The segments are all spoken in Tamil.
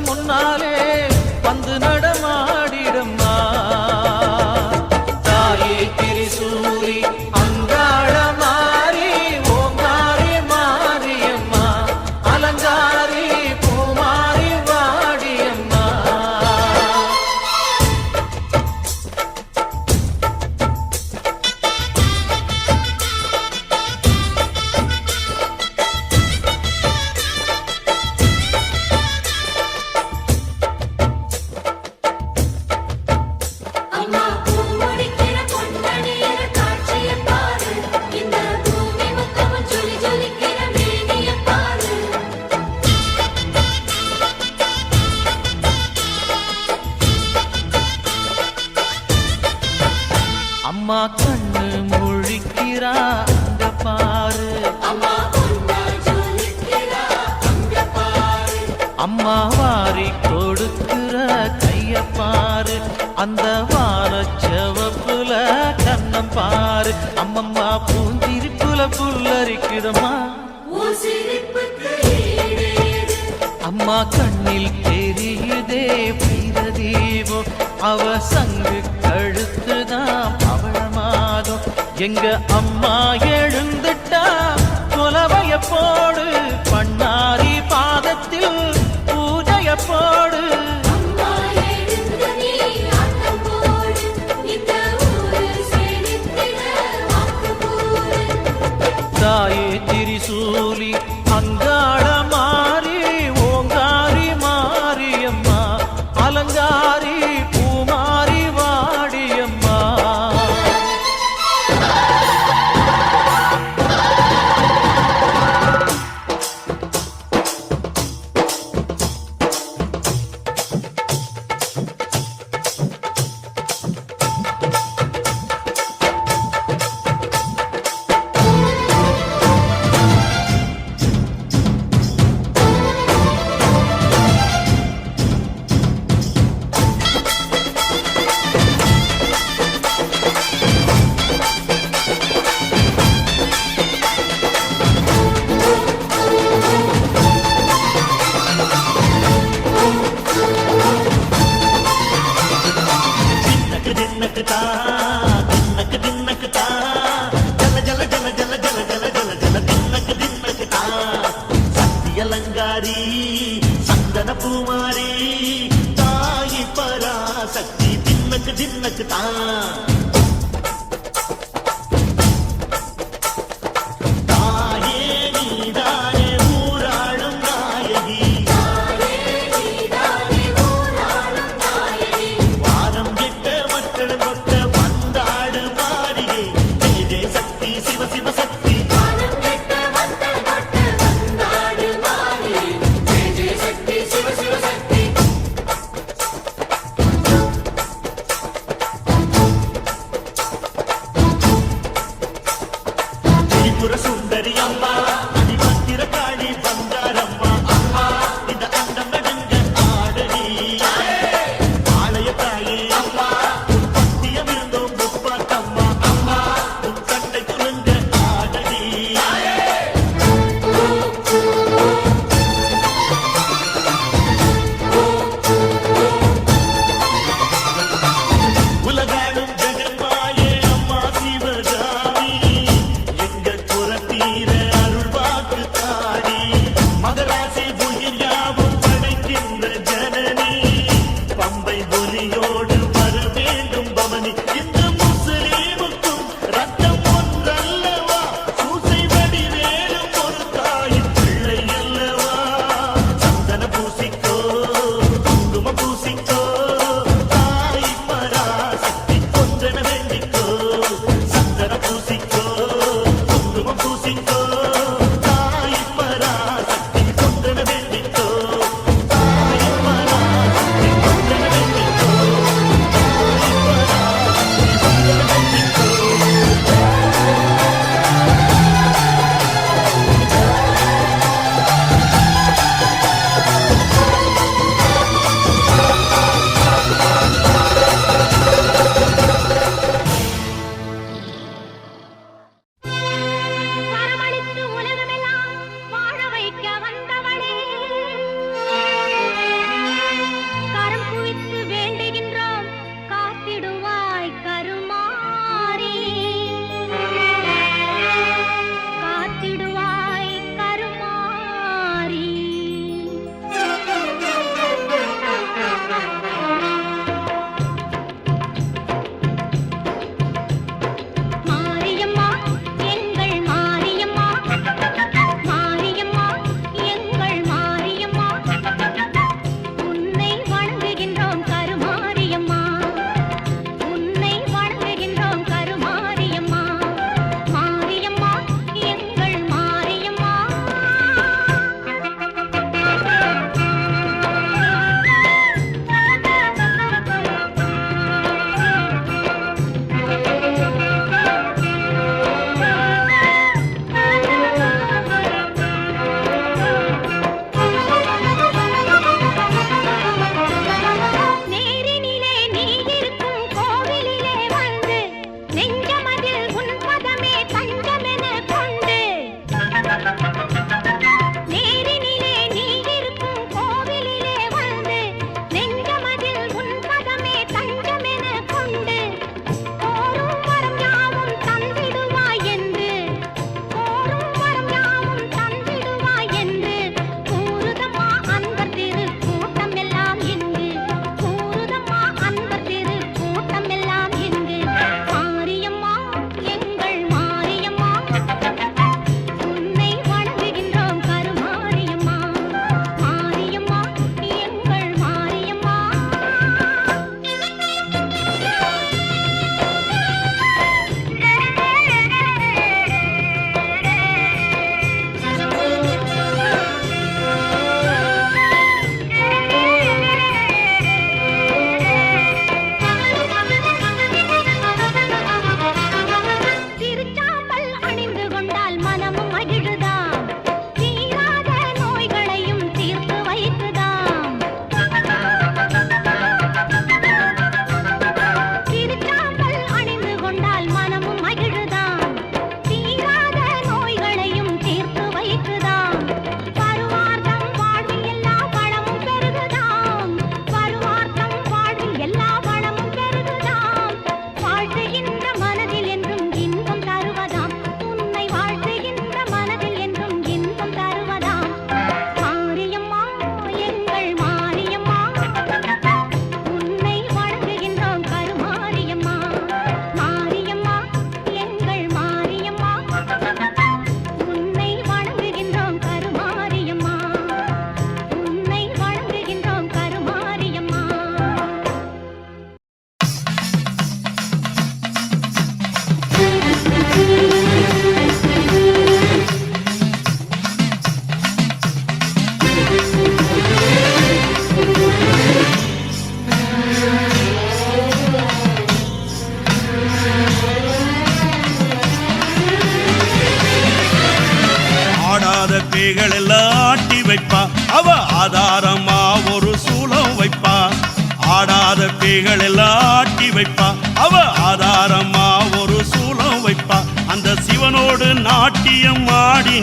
முன்னாலே வந்து நடமாடிடம்மா தாயே திரிசூரி அங்காள மாறி ஓங்காரி மாரியம்மா அலங்காரி பூமாரி வாடியம்மா அம்மா கண்ணு முழிக்கிறா அங்க பாரு அம்மா வாரி கொடுக்கிற கைய பாரு அந்த வானச்சவப்புல கண்ணம் பாரு அம்மம்மா பூந்திரிப்புல புல்லரிக்குதம்மா அம்மா கண்ணில் தெரியுதே வீரதீபம் அவ சங்கு கழுத்துதான் பவளமாகும் எங்க அம்மா எழுந்துட்டா கொலவைய போடு பண்ணாரி பாதத்தில் பூஜைய போடு தாயே திரிசூலி அங்காள மாறி ஓங்காரி மாரியம்மா அலங்காரி பூமாரி வாடியம்மா அலங்காரி சந்தன பூமாரி தாயி பராசக்தி தின்னக்கு தின்னக்கு தான்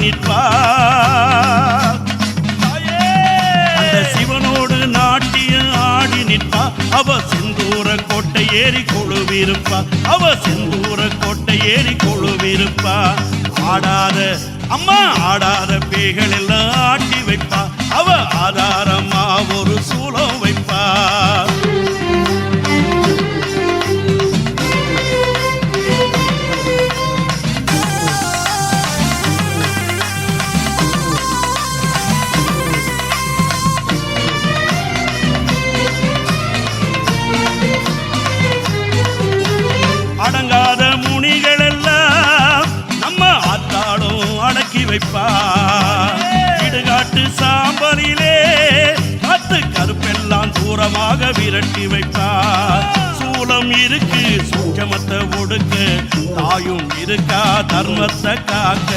நிற்பா அந்த சிவனோடு நாட்டியம் ஆடி நிற்பா அவ செந்தூர கோட்டை ஏறி கொழுவிருப்பா அவ செந்தூர கோட்டை ஏறி கொழுவிருப்பா ஆடாத அம்மா ஆடாத பேய்கள் எல்லாம் ஆட்டி வைப்பா அவ ஆதாரமா ஒரு சூலம் வைப்பா அடங்காத முனிகள் எல்லாம் நம்ம ஆத்தாளும் அடக்கி வைப்பா இடுகாட்டு சாம்பலிலே காத்து கருப்பெல்லாம் தூரமாக விரட்டி வைப்பா சூலம் இருக்கு சூட்சமத்தை ஒடுக்க தாயும் இருக்கா தர்மத்தை காக்க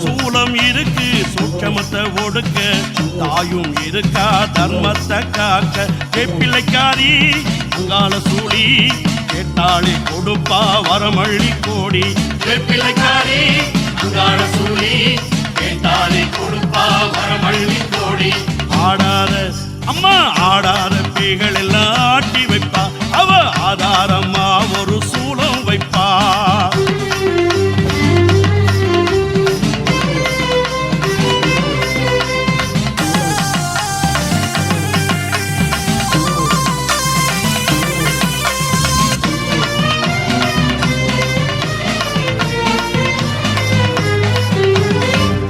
சூலம் இருக்கு சூட்சமத்தை ஒடுக்க தாயும் இருக்கா தர்மத்தை காக்க கேப்பிள்ளைக்காரி அங்காள சூழி கேட்டாளி கொடுப்பா வரமள்ளி கோடி வேப்பிள்ளைக்காரி அங்காள சூழி கேட்டாளி கொடுப்பா வரமள்ளி கோடி ஆடாத அம்மா ஆடாத பேய்கள் எல்லாம் ஆட்டி வைப்பா அவ ஆதாரமா ஒரு சூலம் வைப்பா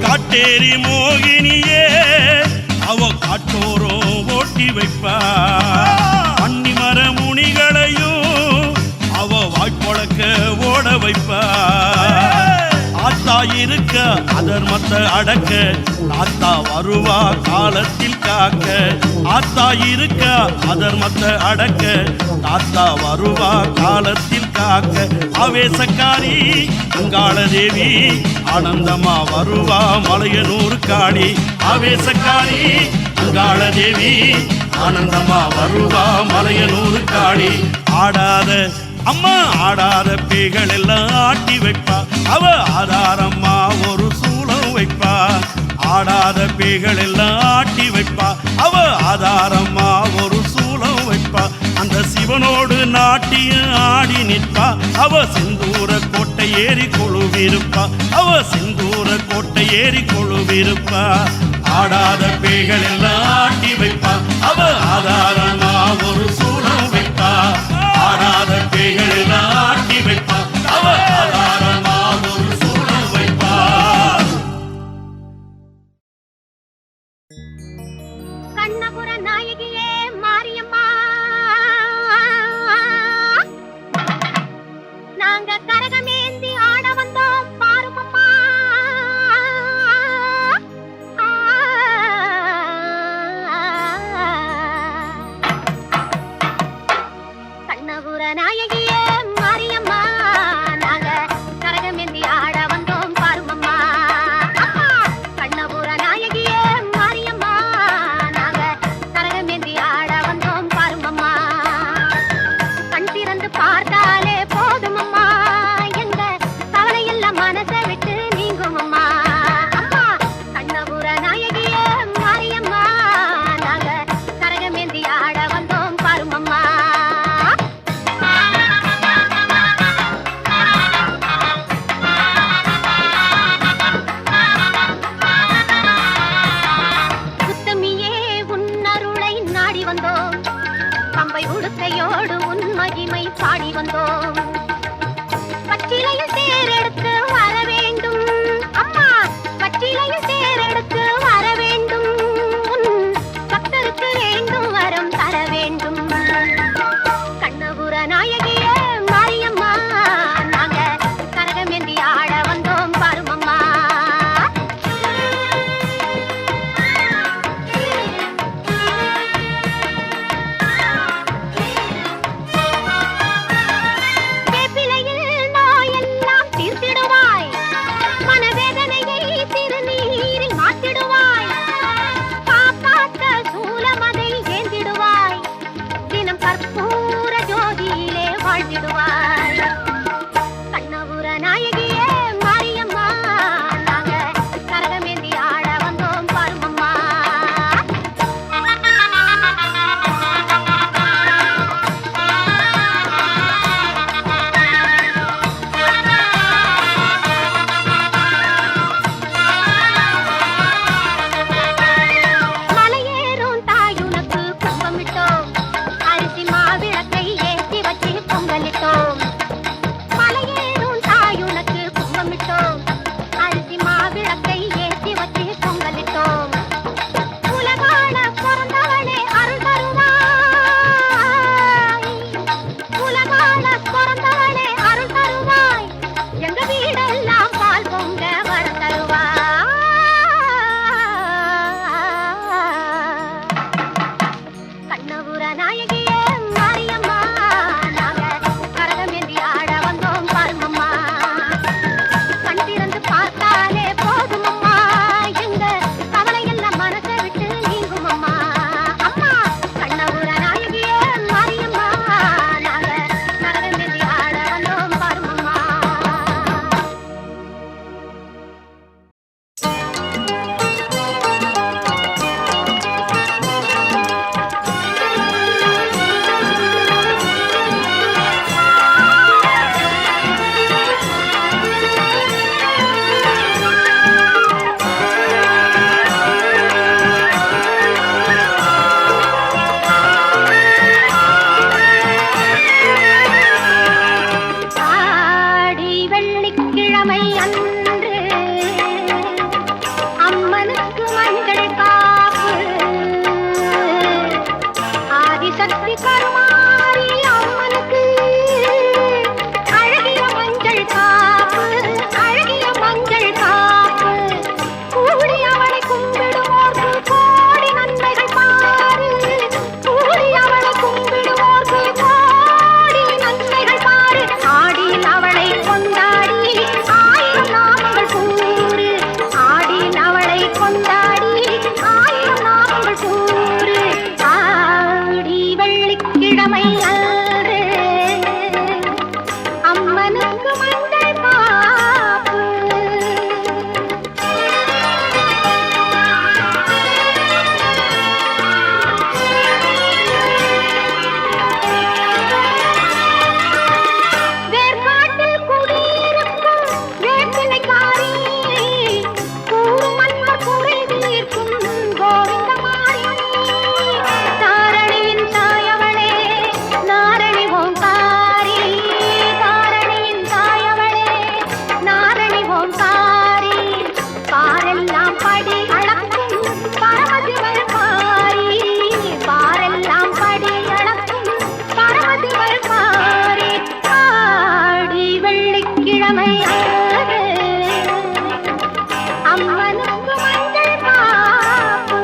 காட்டேரி மோகினியே அவ காட்டோரம் ஓட்டி வைப்பா அன்னிமர முனிகளையும் அவ வாய்ப்பொழக்க ஓட வைப்பா ஆத்தா இருக்க அதர்மத்தை அடக்க ஆத்தா வருவா காலத்தில் காக்க ஆத்தா இருக்க அதர்மத்தை அடக்க ஆத்தா வருவா காலத்தில் காக்க ஆவேசக்காரி அங்காள தேவி ஆனந்தமா வருவா மலையனூர் காளி ஆவேசக்காரி அங்காள தேவி ஆனந்தமா வருவா மலையனூர் காளி ஆடாத அம்மா ஆடாத பேய்கள் எல்லாம் ஆட்டி வைப்பா அவ ஆதாரம்மா ஒரு சூலம் வைப்பா ஆடாத பேய்கள் எல்லாம் ஆட்டி வைப்பா அவ ஆதாரம்மா ஒரு சூலம் வைப்பா அந்த சிவனோடு நாட்டியம் ஆடி நிற்பா அவ செந்தூர கோட்டை ஏறி கொழுவிருப்பா அவ செந்தூர கோட்டை ஏறி கொழுவிருப்பா ஆடாத பேய்கள் எல்லாம் ஆட்டி வைப்பா அவ ஆதாரமா ஒரு சூலம் வைப்பா ஆடாத பேய்கள் எல்லாம் ஆட்டி வைப்பா அவ ஆதாரமா ஒரு சூலம் வைப்பா கண்ணபுர நாயகியே மாரியம்மா நாங்க கரகமேந்தி ஆட வந்தோம் பாருமம்மா கண்ணபுர நாயகியே மாரியம்மா நாங்க கரகமேந்தி ஆட வந்தோம் பாருமம்மா கண்ணபுர நாயகியே மாரியம்மா நாங்க கரகமேந்தி ஆட வந்தோம் பாருமம்மா கண் திறந்து பார்த்தாலே போதுமம்மா எங்க கவலையெல்லாம் மனசை விட்டு நீங்குமம்மா அம்மா கண்ணபுர நாயகியே மாரியம்மா நாங்க கரகமேந்தி ஆட வந்தோம் பாருமம்மா உத்தமியே உன்னருளை நாடி வந்தோம் பம்பை உடுக்கையோடு உன் மகிமை பாடி வந்தோம் பச்சிலையில் தேரெடுத்து வர வேண்டும் அம்மா பச்சிலையில் தேரெடுத்து வர வேண்டும் உன் பக்தருக்கு வேண்டும் வரம் தர வேண்டும் கண்ணபுர நாயகியே மாரியம்மா நாங்க கரகமேந்தி ஆட வந்தோம் பாருமம்மா கண்ணபுர நாயகியே மாரியம்மா நாங்க கரகம் ஏந்தி ஆட வந்தோம் பாருங்கம்மா கண் திறந்து பார்த்தாலே போதுமம்மா எங்க கவலை எல்லாம் மனசை விட்டு நீங்கும் அம்மா அம்மா கண்ணபுர நாயகியே மாரியம்மா நாங்க கரகம் ஏந்தி ஆட வந்தோம் பாருங்கம்மா ஆடி வெள்ளிக்கிழமை அன்று அம்மனுக்கு மஞ்சள் காப்பு ஆதிசக்தி கருமாரி அம்மனுக்கு அழகிய மஞ்சள் காப்பு அழகிய மஞ்சள் காப்பு கூடி அவளை கும்பிடுவோர்க்கு கோடி நன்மைகள் பாரு கூடி அவளை கும்பிடுவோர்க்கு கோடி நன்மைகள் பாரு ஆடியில் அவளை கொண்டாடி ஆயிரம் நாமங்கள் கூறு ஆடியில் அவளை கொண்டாடி ஆயிரம் நாமங்கள் கூறு ஆடி வெள்ளிக்கிழமை அன்று அம்மனுக்கு மஞ்சள் காப்பு வேர்க்காட்டில் குடியிருக்கும் வேப்பிலைக்காரி கூறும் மன்மர் குறை தீர்க்கும் கோவிந்தமாரி தாரணியின் தாயவளே நாரணி ஓங்காரி தாரணியின் தாயவளே நாரணி ஓங்காரி பாரெல்லாம் படி அளக்கும் பரமசிவள் மாறி பாரெல்லாம் படி அளக்கும் பரமசிவள் மாறி ஆடி வெள்ளிக்கிழமை அன்று அம்மனுக்கு மஞ்சள் காப்பு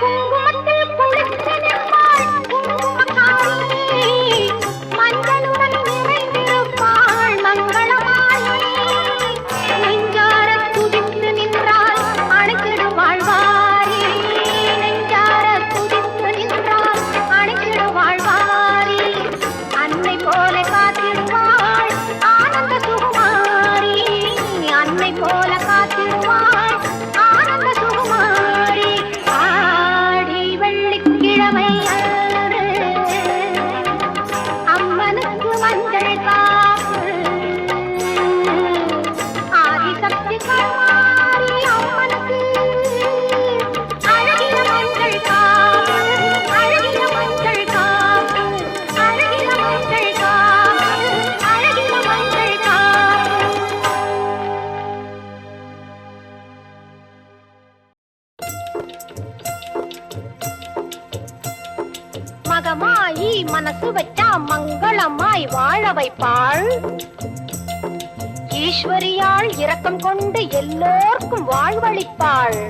குங்குமத்தில் குளித்து நிற்பாள் குங்குமக்காரி மஞ்சளுடன் நிறைந்திருப்பாள் மங்களமாயி நெஞ்சார துதித்து நின்றாள் அணைத்திடுவாள் வாரி நெஞ்சார துதித்து நின்றாள் அணைத்திடுவாள் வாரி அன்னை போல காத்திடுவாள் ஆனந்த சுகுமாரி அன்னை போல காத்திடுவாள் ஆனந்த சுகுமாரி ஆடி வெள்ளிக்கிழமை அன்று அம்மனுக்கு மஞ்சள் காப்பு ஆதிசக்தி கருமாரி அம்மனுக்கு அழகிய மஞ்சள் காப்பு அழகிய மஞ்சள் காப்பு அழகிய மஞ்சள் காப்பு அழகிய மஞ்சள் காப்பு மகமாயி மனசு வச்சா மங்களமாய் வாழ வைப்பாள் ஈஸ்வரியாள் இரக்கம் கொண்டு எல்லோர்க்கும் வாழ்வளிப்பாள்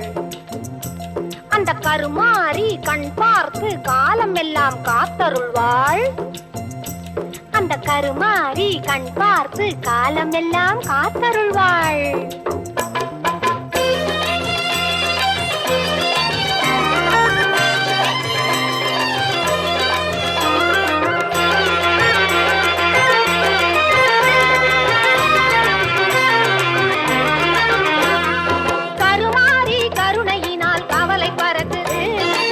அந்த கருமாரி கண் பார்த்து காலம் எல்லாம் காத்தருள்வாள் அந்த கருமாரி கண் பார்த்து காலம் எல்லாம் காத்தருள்வாள் கருமாரி கருணையினால் கவலை பறக்குது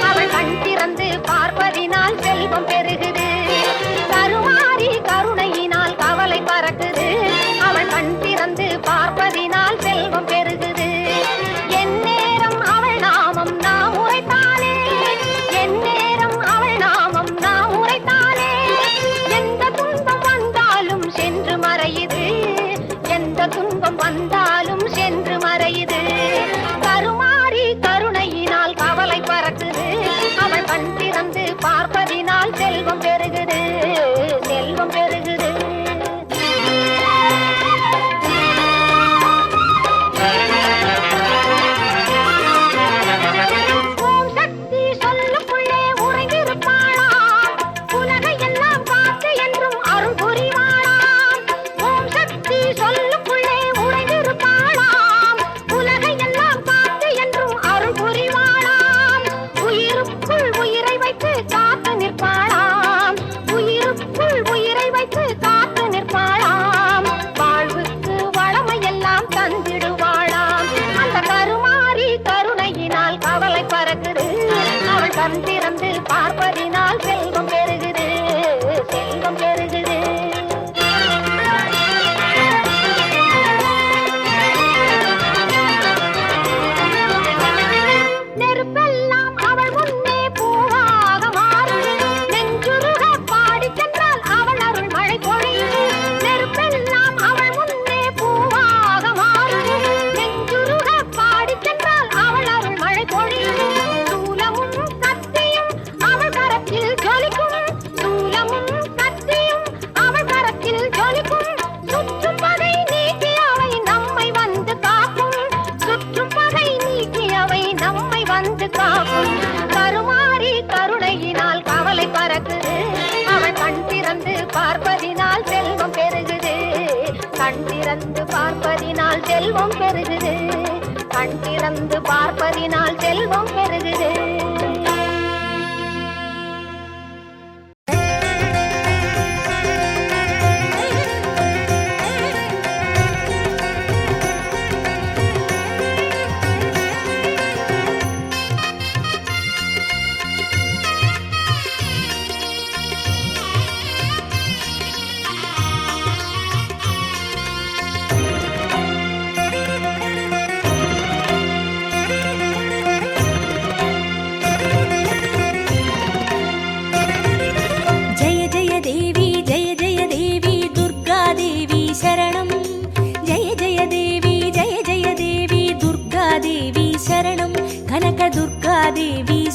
அவள் கண் திறந்து பார்ப்பதினால் செல்வம் பெருகுது கருமாரி கருணையினால் கவலை பறக்குது அவள் கண் திறந்து பார்ப்பதினால் செல்வம்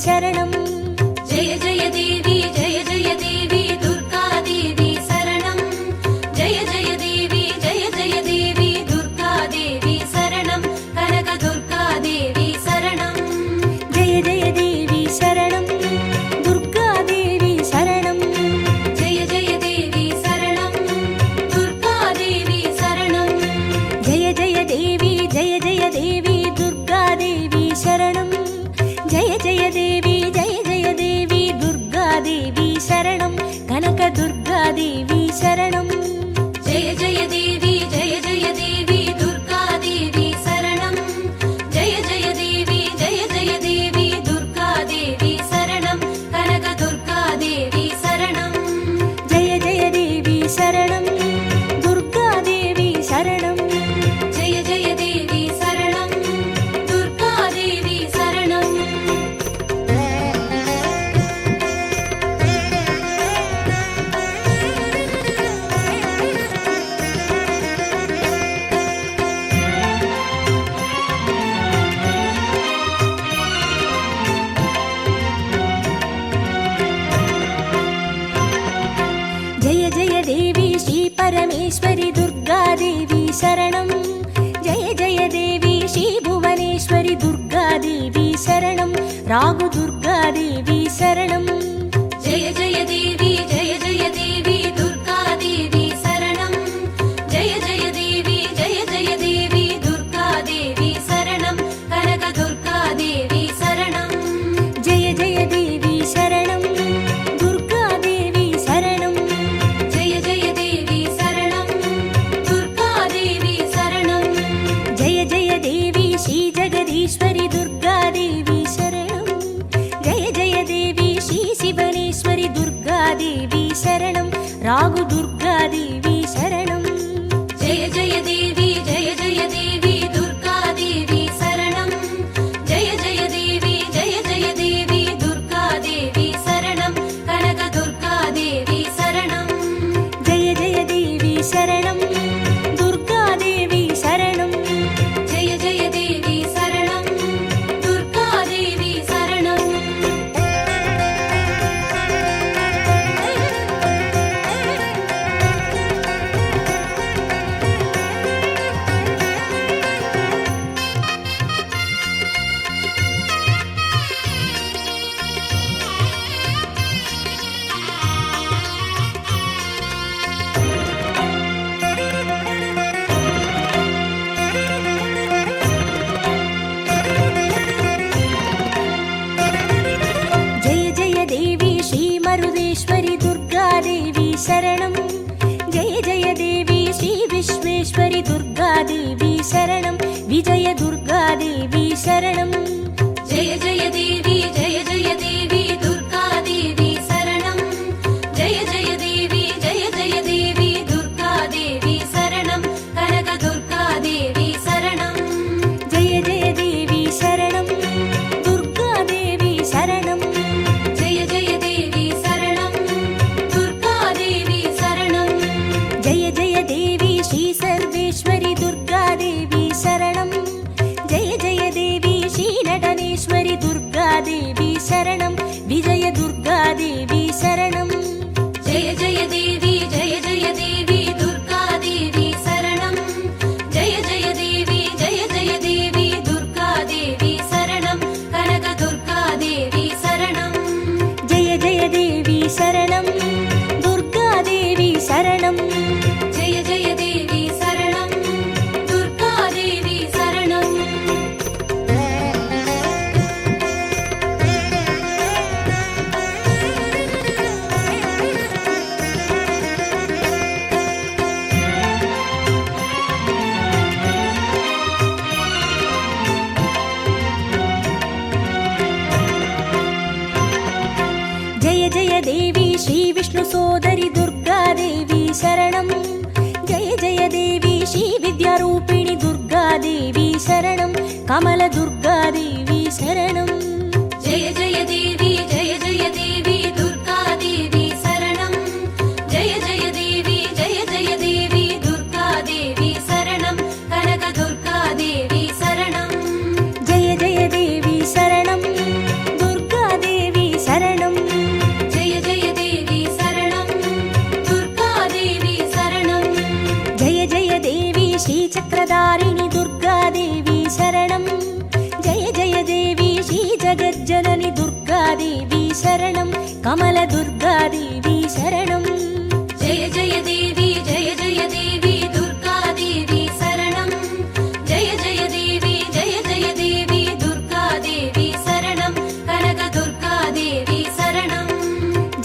சரணம். ஜெய ஜெய தேவி ஜெய ஜெய தேவி துர்கா தேவி சரணம். ஜெய ஜெய தேவி ஜெய ஜெய தேவி துர்கா தேவி சரணம். கனக துர்கா தேவி சரணம். ஜெய ஜெய தேவி சரணம். துர்கா தேவி சரணம். ஜெய ஜெய தேவி சரணம். துர்கா தேவி சரணம். ஜெய ஜெய தேவி ஜெய ஜெய தேவி துர்கா தேவி சரணம். ஜெய ஜெய தேவி ஜெய ஜெய தேவி துர்கா தேவி சரணம். கனக துர்கா தேவி சரணம். ஜெய ஜெய தேவி ஜெய ஜெய தேவி துர்கா தேவி சரணம். ஜெய ஜெய தேவி ஜெய ஜெய தேவி துர்கா தேவி சரணம். கனக துர்கா தேவி சரணம். ஜெய ஜெய தேவி சரணம். துர்கா தேவி சரணம். ஜெய ஜெய தேவி சரணம். துர்கா தேவி சரணம். जय जय देवी श्री परमेश्वरी दुर्गा देवी शरणं. जय जय देवी श्री भुवनेश्वरी दुर्गा देवी शरणं. रागु दुर्गा देवी शरणं. जय जय देवी जय जय देवी दुर्गा देवी शरणं. जय जय देवी जय जय देवी दुर्गा देवी शरणं. कनक दुर्गा देवी शरणं. जय जय देवी शरणं. दुर्गा देवी शरणं. जय जय देवी शरणं. दुर्गा देवी शरणं. जय जय देवी श्री जगदीश्वरी दुर्गा देवी शरणं. जय जय देवी श्री शिवनेश्वरी दुर्गा देवी शरणं. रागु दुर्गा देवी शरणं. जय जय देवी जय जय देवी दुर्गा देवी शरणं. जय जय देवी जय जय देवी दुर्गा देवी शरणं. कनक दुर्गा देवी शरणं. जय जय देवी शरणं. दुर्गा देवी शरणं. जय जय देवी शरणं. दुर्गा देवी शरणं. जय जय देवी श्री मरुदेश्वरी दुर्गा देवी शरणं. जय जय देवी श्री विश्वेश्वरी दुर्गा देवी शरणं. विजय दुर्गा देवी शरणं. जय जय देवी जय जय देवी दुर्गा देवी शरणं. जय जय देवी जय जय देवी दुर्गा देवी शरणं. कनक दुर्गा देवी शरणं. जय जय देवी शरणं. दुर्गा देवी शरणं. जय जय देवी शरणं. दुर्गा देवी शरणं. जय जय देवी श्री सर्वेश्वरी दुर्गा देवी शरणं. जय जय देवी श्री नटनेश्वरी दुर्गा देवी शरणं. विजय दुर्गा देवी शरणं. जय जय देवी जय जय देवी दुर्गा देवी शरणं. जय जय देवी जय जय देवी दुर्गा देवी शरणं. कनक दुर्गा देवी शरणं. जय जय देवी शरणं. दुर्गा देवी शरणं. जय जय देवी शरणं. दुर्गा देवी शरणं. जय जय देवी श्री विष्णु सोदरी दुर्गा देवी शरणं. जय जय देवी श्री विद्यारूपिणी दुर्गा देवी शरणं. कमल दुर्गा देवी शरणं. जय जय देवी जय जय देवी दुर्गा देवी शरणं. जय जय देवी जय जय देवी दुर्गा देवी शरणं. कनक दुर्गा देवी शरणं. जय जय देवी शरणं. दुर्गा श्रीचक्रधारिणि दुर्गादेवी शरणं जय जय देवी श्रीजगज्जननि दुर्गादेवी शरणं कमलदुर्गादेवी शरणं जय जय देवी दुर्गादेवी शरणं जय जय देवी दुर्गादेवी शरणं कनकदुर्गादेवी शरणं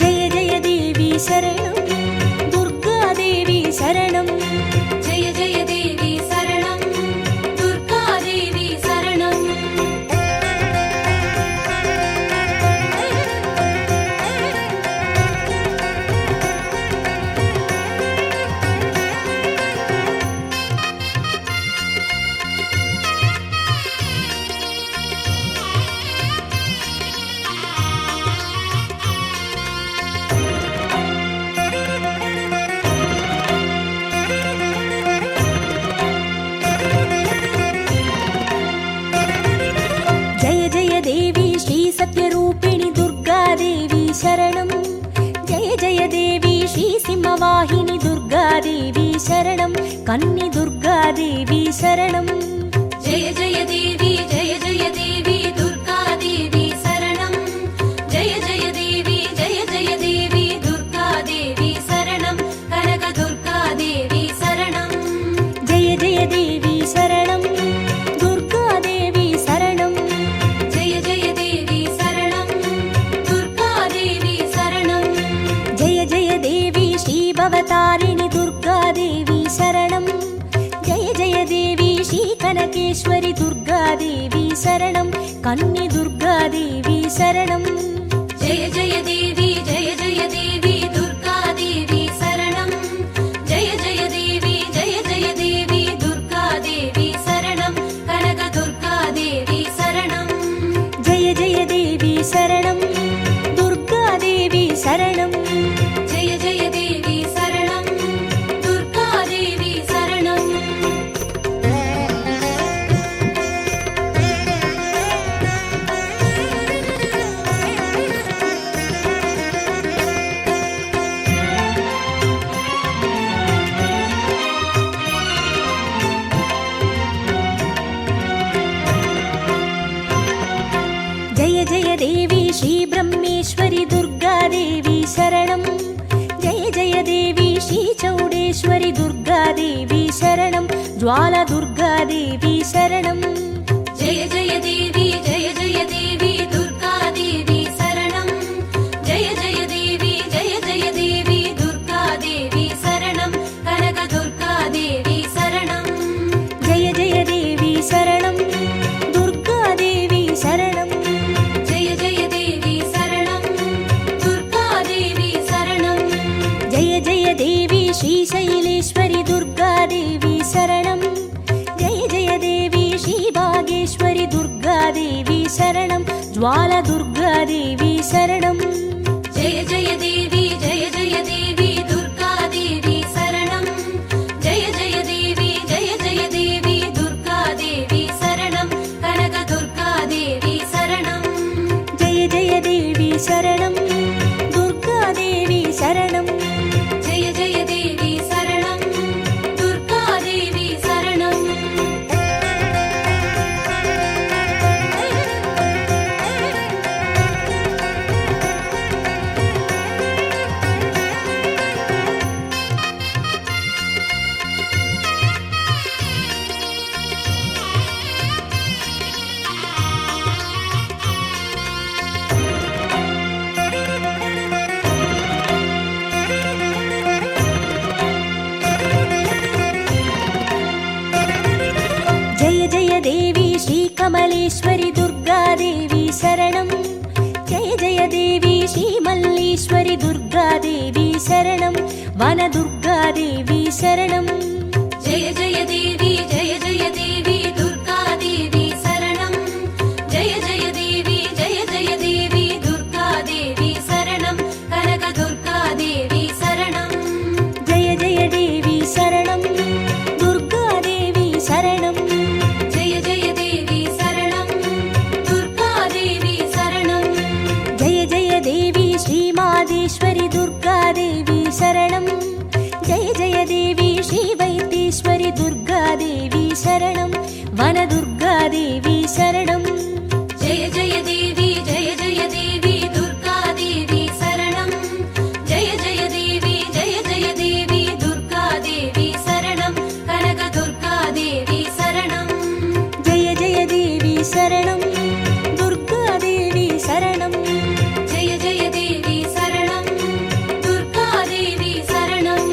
जय जय देवी शरणं दुर्गादेवी शरणं जय जय देवी शरणं दुर्गादेवी शरणं जय जय देवी श्री सत्यरूपिणि दुर्गादेवी शरणं जय जय देवी श्री सिंहवाहिनी दुर्गादेवी शरणं कन्नि दुर्गादेवी शरणं जय जय देवी दुर्गादेवी शरणं जय जय देवी दुर्गादेवी शरणं कनकदुर्गादेवी शरणं जय जय देवी शरणं दुर्गादेवी शरणं जय जय देवी शरणं दुर्गादेवी शरणं जय जय देवी श्रीभवतारिणि दुर्गादेवी शरणं जय जय देवी श्रीकनकेश्वरि दुर्गादेवी शरणं कन्नि दुर्गादेवी शरणं जय जय देवी दुर्गादेवी शरणं जय जय देवी दुर्गादेवी शरणं कनकदुर्गादेवी शरणं जय जय देवी शरणं दुर्गादेवी शरणं जय जय देवी शरणं दुर्गादेवी शरणं जय जय देवी श्री ब्रह्मेश्वरि दुर्गादेवी शरणं जय जय देवी श्री चौडेश्वरि दुर्गादेवी शरणं ज्वाला दुर्गादेवी शरणं जय जय देवी दुर्गादेवी शरणं जय जय देवी दुर्गादेवी शरणं कनकदुर्गादेवी शरणं जय जय देवी शरणं दुर्गादेवी शरणं जय जय देवी शरणं दुर्गादेवी शरणं जय जय देवी श्रीशैलेश्वरि दुर्गादेवी शरणं जय जय देवी श्रीभागेश्वरि दुर्गादेवी शरणं ज्वाला दुर्गादेवी शरणं जय जय देवी दुर्गादेवी शरणं जय जय देवी दुर्गादेवी शरणं कनकदुर्गादेवी शरणं जय जय देवी शरणं दुर्गादेवी शरणं जय जय देवी शरणं दुर्गादेवी शरणं जय जय देवी श्रीकमलेश्वरि दुर्गादेवी शरणं जय जय देवी श्रीमल्लीश्वरि दुर्गादेवी शरणं वनदुर्गादेवी शरणं जय जय देवी दुर्गादेवी शरणं जय जय देवी दुर्गादेवी शरणं कनकदुर्गादेवी शरणं जय जय देवी शरणं दुर्गादेवी शरणं जय जय देवी शरणं दुर्गादेवी शरणं जय जय देवी श्रीमादेश्वरि दुर्गादेवी शरणं जय जय देवी தேவி சரணம் வனதுர்கா தேவி சரணம் ஜெய ஜெய தேவி ஜெய ஜெய தேவி துர்கா தேவி சரணம் ஜெய ஜெய தேவி ஜெய ஜெய தேவி துர்கா தேவி சரணம் கனக துர்கா தேவி சரணம் ஜெய ஜெய தேவி சரணம் துர்கா தேவி சரணம் ஜெய ஜெய தேவி சரணம் துர்கா தேவி சரணம்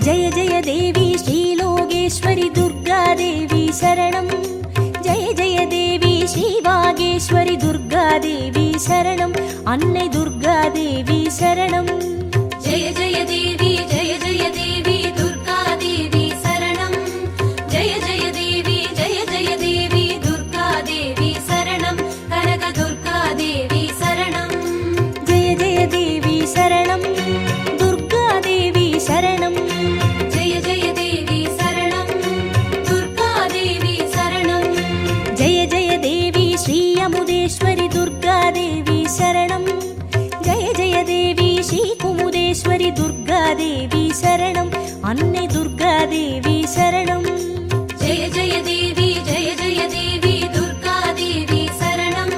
ஜெய ஜெய தேவி ஸ்ரீலோகேஸ்வரி துர்கா தேவி சரணம் ஜெய ஜெய தேவி ஸ்ரீவாகேஸ்வரி துர்கா தேவி சரணம் அன்னை துர்கா தேவி சரணம் ஜெய ஜெய தேவி ஜெய ஜெய தேவி துர்கா தேவி சரணம் ஜெய ஜெய தேவி ஜெய ஜெய தேவி துர்கா தேவி சரணம் கனக துர்கா தேவி சரணம் ஜெய ஜெய தேவி சரணம் துர்கா தேவி சரணம் ஜெய ஜெய தேவி சரணம் துர்கா தேவி சரணம் ஜெய ஜெய தேவி ஸ்ரீ அமுதேஸ்வரி துர்கா தேவி சரணம் ஜெய ஜெய தேவி ஸ்ரீ குமுதேஸ்வரி துர்கா தேவி சரணம் அன்னை துர்கா தேவி சரணம் ஜெய ஜெய தேவி ஜெய ஜெய தேவி துர்கா தேவி சரணம்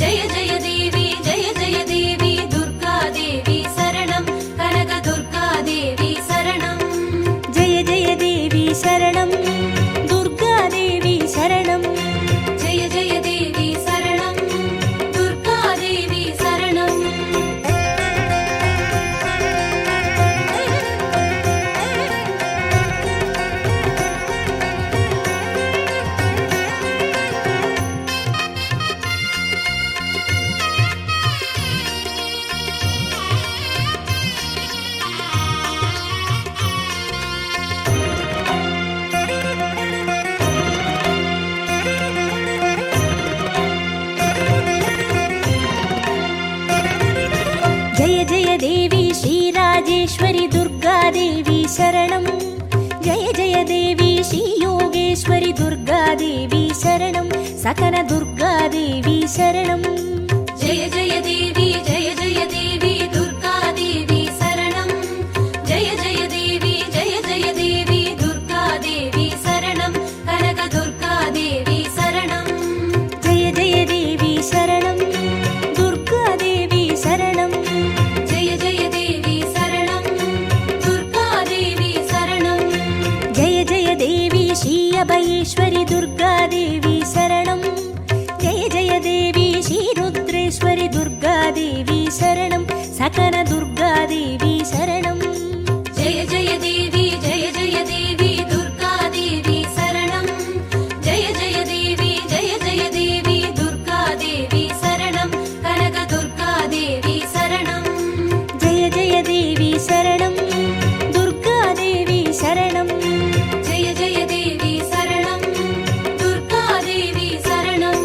ஜெய ஜெய தேவி ஜெய ஜெய தேவி துர்கா தேவி சரணம் கனக துர்கா தேவி சரணம் ஜெய ஜெய தேவி சரணம் துர்கா தேவி சரணம் ஜெய ஜெய தேவி சரணம் துர்கா தேவி சரணம் ஜெய ஜெய தேவி ஸ்ரீராஜேஸ்வரி துர்கா தேவி சரணம் ஜெய ஜெய தேவி ஸ்ரீ யோகேஸ்வரி துர்கா தேவி சரணம் சகன துர்கா தேவி சரணம் ஜெய ஜெய தேவி ஜெய ஜெய தேவி துர்கா தேவி சரணம் ஜெய ஜெய தேவி ஜெய ஜெய தேவி துர்கா தேவி சரணம் கனக துர்கா தேவி சரணம் ஜெய ஜெய தேவி சரணம் துர்கா தேவி சரணம் ஜெய ஜெய தேவி சரணம் துர்கா தேவி சரணம் ஜெய ஜெய தேவி ஸ்ரீ அபயேஸ்வரி துர்கா தேவி சரணம் ஜெய ஜெய தேவி ஸ்ரீ ருத்ரேஸ்வரி துர்கா தேவி சரணம் சகன துர்கா தேவி சரணம் ஜெய ஜெய தேவி ஜெய ஜெய தேவி துர்கா தேவி சரணம் ஜெய ஜெய தேவி ஜெய ஜெய தேவி துர்கா தேவி சரணம் கனக துர்கா தேவி சரணம் ஜெய ஜெய தேவி சரணம் துர்கா தேவி சரணம் ஜெய ஜெய தேவி சரணம் துர்கா தேவி சரணம்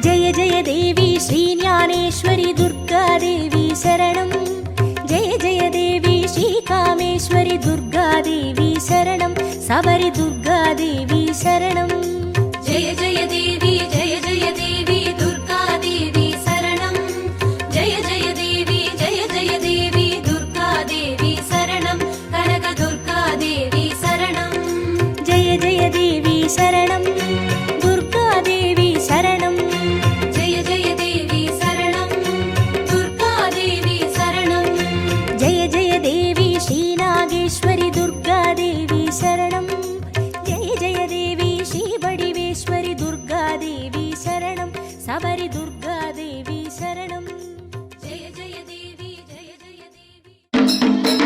ஜெய ஜெய தேவி ஸ்ரீ ஞானேஸ்வரி துர்கா தேவி சரணம் ஜெய ஜெய தேவி ஸ்ரீ காமேஸ்வரி துர்கா தேவி சரணம் சபரி துர்கா தேவி சரணம் ஜெய ஜெய தேவி ஜெய ஜெய தேவி துர்கா தேவி சரணம் ஜெய ஜெய தேவி ஜெய ஜெய தேவி துர்கா தேவி சரணம் கனக துர்கா தேவி சரணம் ஜெய ஜெய தேவி சரணம் துர்கா தேவி சரணம் ஜெய ஜெய தேவி சரணம் துர்கா தேவி சரணம் ஜெய ஜெய தேவி ஸ்ரீ நாகேஸ்வரி துர்கா தேவி சரணம் ஜெய ஜெய தேவி ஸ்ரீ வடிவேஸ்வரி துர்கா தேவி சரணம் சபரி துர்கா தேவி சரணம் ஜெய ஜெய தேவி ஜெய ஜெய தேவி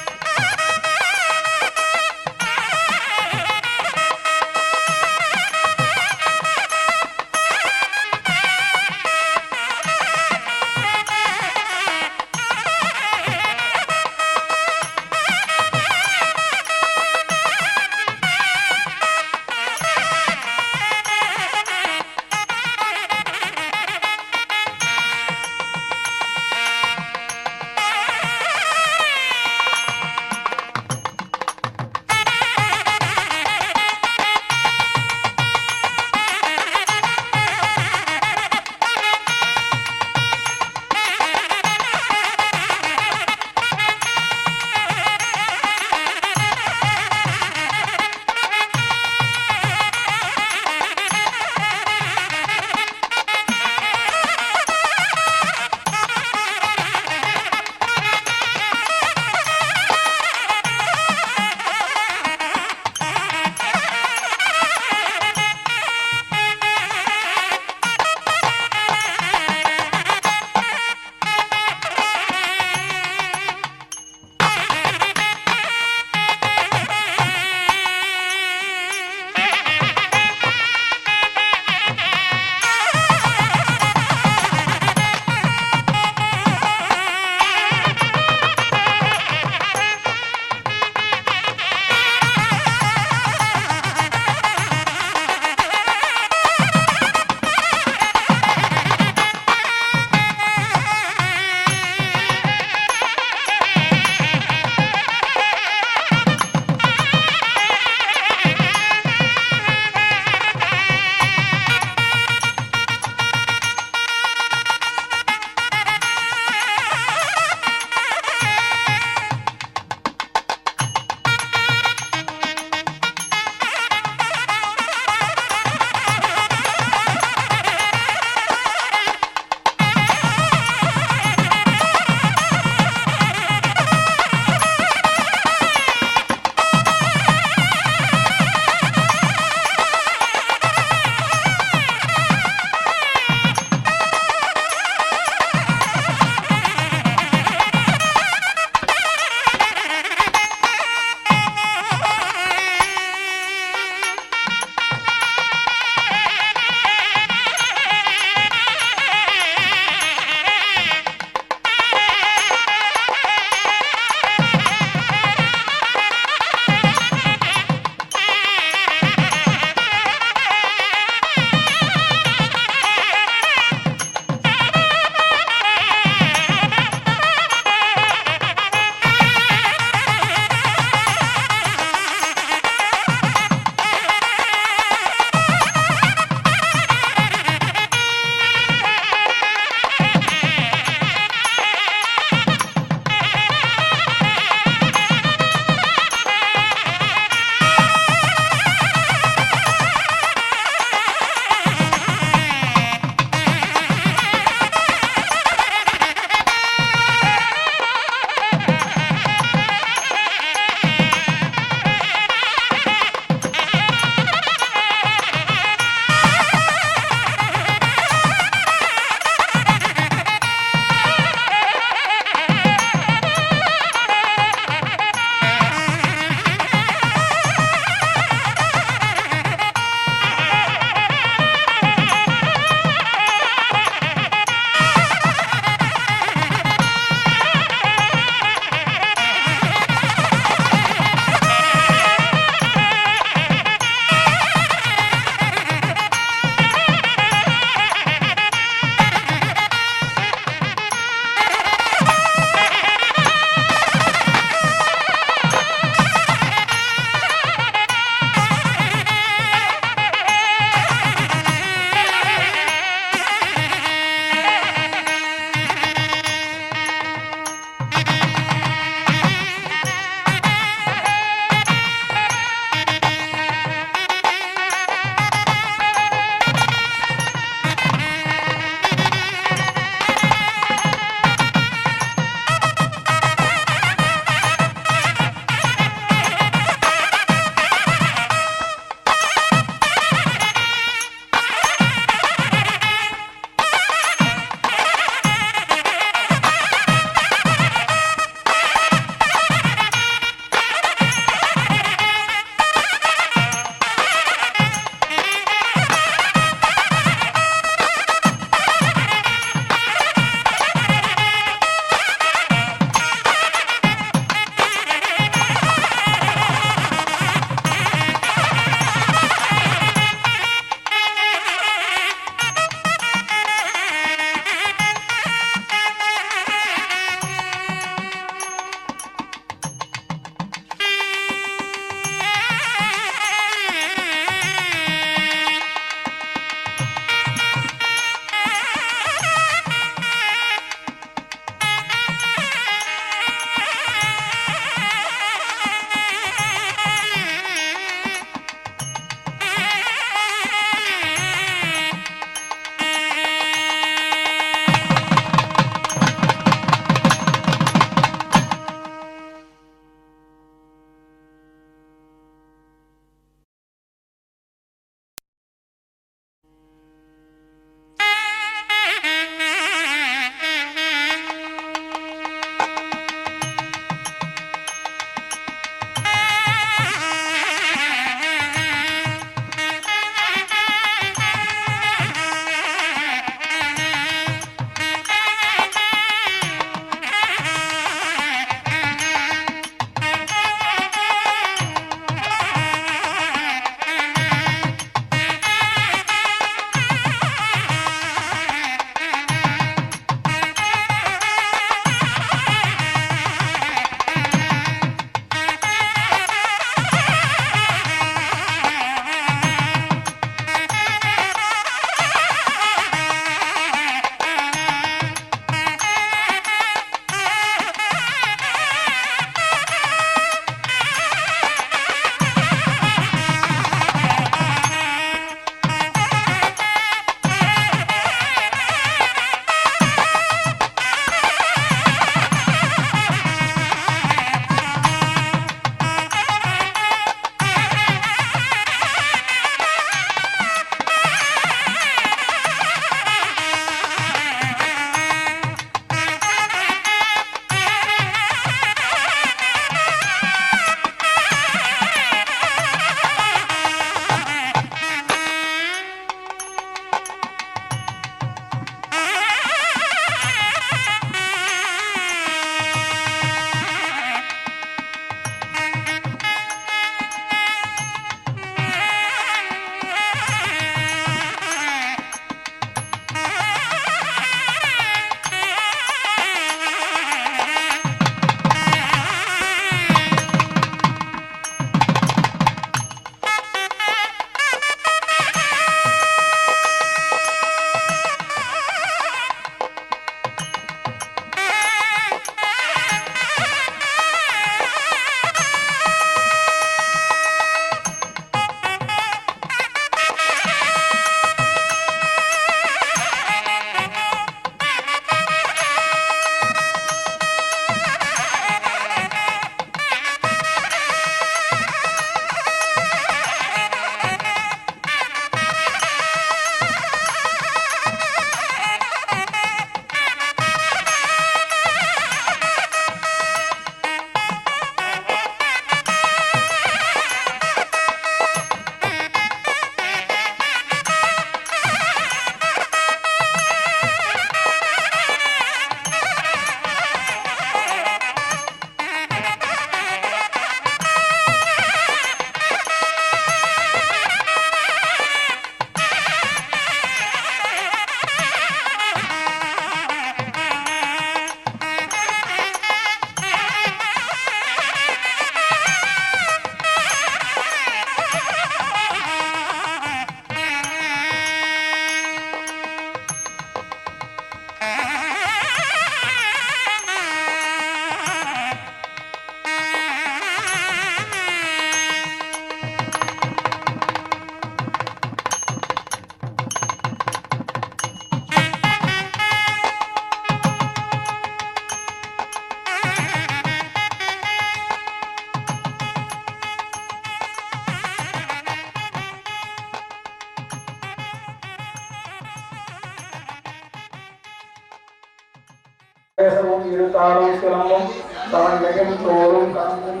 பேசவும் இருத்தாலும் சிலம்பும் தாழ்மையும் தோறும் காணும்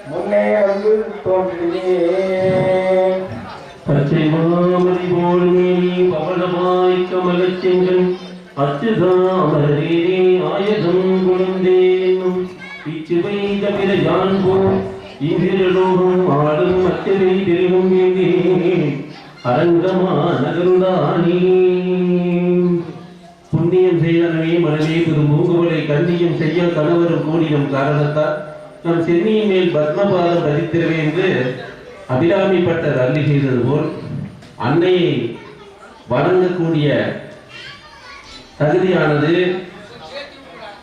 முன்னே வந்து தோன்றியே பச்சை மாமதி போல் மேனி பவளமாய் கமலச் செங்கன் அச்சுதாமரே ஆயதம் குழந்தேனும் பிச்சு வைத்த பிற யான் போல் இந்திரலோகம் ஆடும் அச்சரை திருவும் வேண்டே அரங்கமா நகருடானே புண்ணியம் செய்தனவே மனமே புது மூங்குவலை கண்ணியம் செய்ய கணவரும் கூடியும் காரணத்தால் நம் சென்னியின் மேல் பத்மபாதம் பதித்திரவே என்று அபிராமி பட்டர் அள்ளி செய்தது போல் அன்னையை வணங்கக்கூடிய தகுதியானது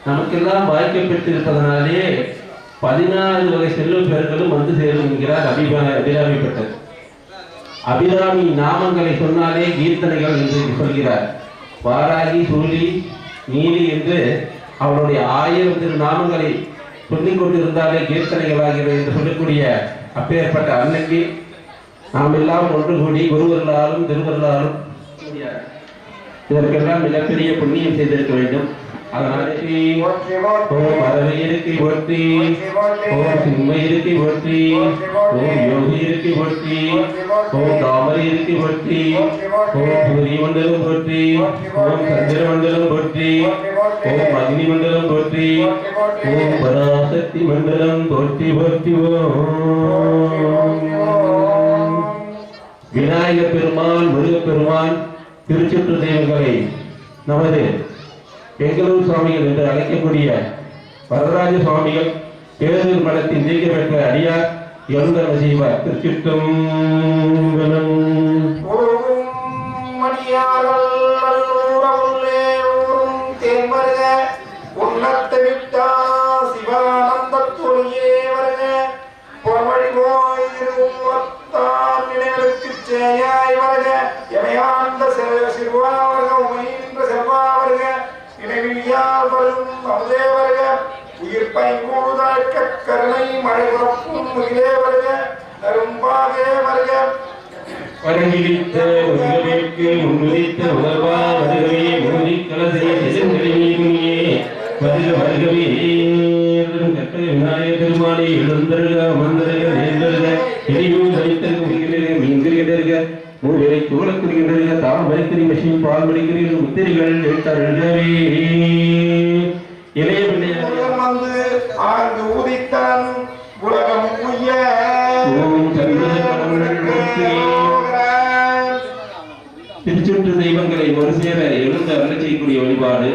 நமக்கெல்லாம் வாய்க்கப்பட்டிருப்பதனாலே 16 வகை செல்வ பெயர்களும் வந்து சேரும் என்கிறார் அபிராமி பட்டர். அபிராமி நாமங்களை சொன்னாலே கீர்த்தனைகள் என்று சொல்கிறார். வாராகி சூழி நீலி என்று அவருடைய 1000 திருநாமங்களை சொல்லிக் கொண்டிருந்தாலே கீர்த்தனைகளாகிறது என்று சொல்லக்கூடிய அப்பேற்பட்ட அன்னைக்கு நாம் எல்லாம் ஒன்று கூடி குருவர்களாலும் திருவர்களாலும் இதற்கெல்லாம் மிகப்பெரிய புண்ணியம் செய்திருக்க வேண்டும். அதனாலே ஓம் பறவை இருக்கை போற்றி, ஓம் சிம்ம இருக்கை போற்றி, ஓம் யோகி இருக்கை போற்றி, ஓம் தாமரை இருக்கை போற்றி, ஓம் சூரிய மண்டலம் போற்றி, ஓம் சந்திர மண்டலம் போற்றி, ஓம் அக்னி மண்டலம் போற்றி, ஓம் பராசக்தி மண்டலம் போற்றி போற்றி. ஓம் விநாயகர் பெருமான், முருகப்பெருமான், திருச்சுற்று தெய்வங்களை நமது பெங்களூர் சுவாமிகள் என்று அழைக்கக்கூடிய வரதராஜ சுவாமிகள் பேரூர் மடத்தின் நீக்க பெற்ற அடியார் எழுந்தர செய்வார். திருச்சிற்றம்பலம். கருணை மழை புறப்பும் வருக நரும்பாகே வருக வரங்கிழித்த உலகிற்கு முன்னுதித்த உணர்வா வருகவே மூதி கலசை நெருங்கலியே வருக வருகவே விநாயகர் பெருமானை எழுந்தருக அமர்ந்தருக நேர்ந்தருக இடியும் தனித்தருக உயிரிழக மீன்கிருக மூவிலை சூழக்குறுகின்றன தாம் வரிக்கிறீ மஷின் பால் மடிக்கிறீர்கள் முத்திரிகள் எழுத்தருகவே இளைய பிள்ளைகள் வந்து ஆழ்ந்து ஊதித்தான் உலகம் உய்ய. திருச்சுற்று தெய்வங்களை ஒரு சேர எழுந்து அருள செய்யக்கூடிய வழிபாடு.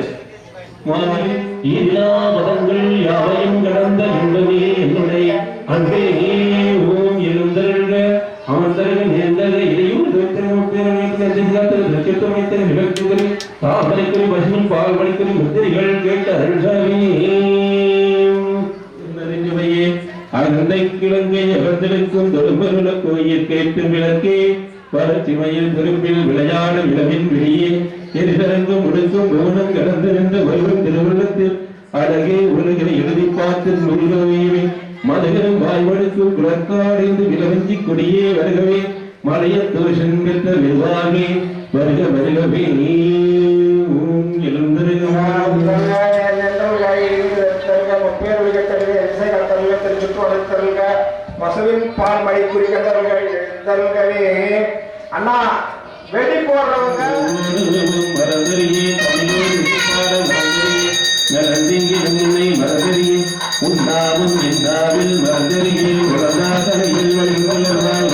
எல்லா மதங்கள் யாவையும் கடந்த இன்பமே என்னுடைய அன்பே ஓம் எழுந்தருக அமர்ந்தருக நேர்ந்தக இதையும் தாமரைக்குறி பசுமின் பால் மணிக்குறி முத்திரிகள் கேட்ட அருள்சாமி அகந்தை கிழங்கை அகர்ந்திருக்கும் தொடும்பருள கோயில் கேட்டும் விளக்கே பரச்சிமையில் பெரும்பில் விளையாட விளவின் வெளியே எரிசரங்கும் முடுக்கும் கவனம் கடந்து நின்ற வருவன் திருவுள்ளத்தில் அழகே உலகினை எழுதி பார்த்து முருகவே மதுகரும் வாய்வழுக்கும் குளர்காடைந்து விளவஞ்சி கொடியே வருகவே மலைய தோஷன் பெற்ற விவாகே வருக வருகவே பசுவின் பால் மழை குறிக்கவே அண்ணா வெடி போடுறவங்க உண்ணாவும் என்னாவில் மறந்தறியில் உலகாதனையில் வழிகொள்ளவாய்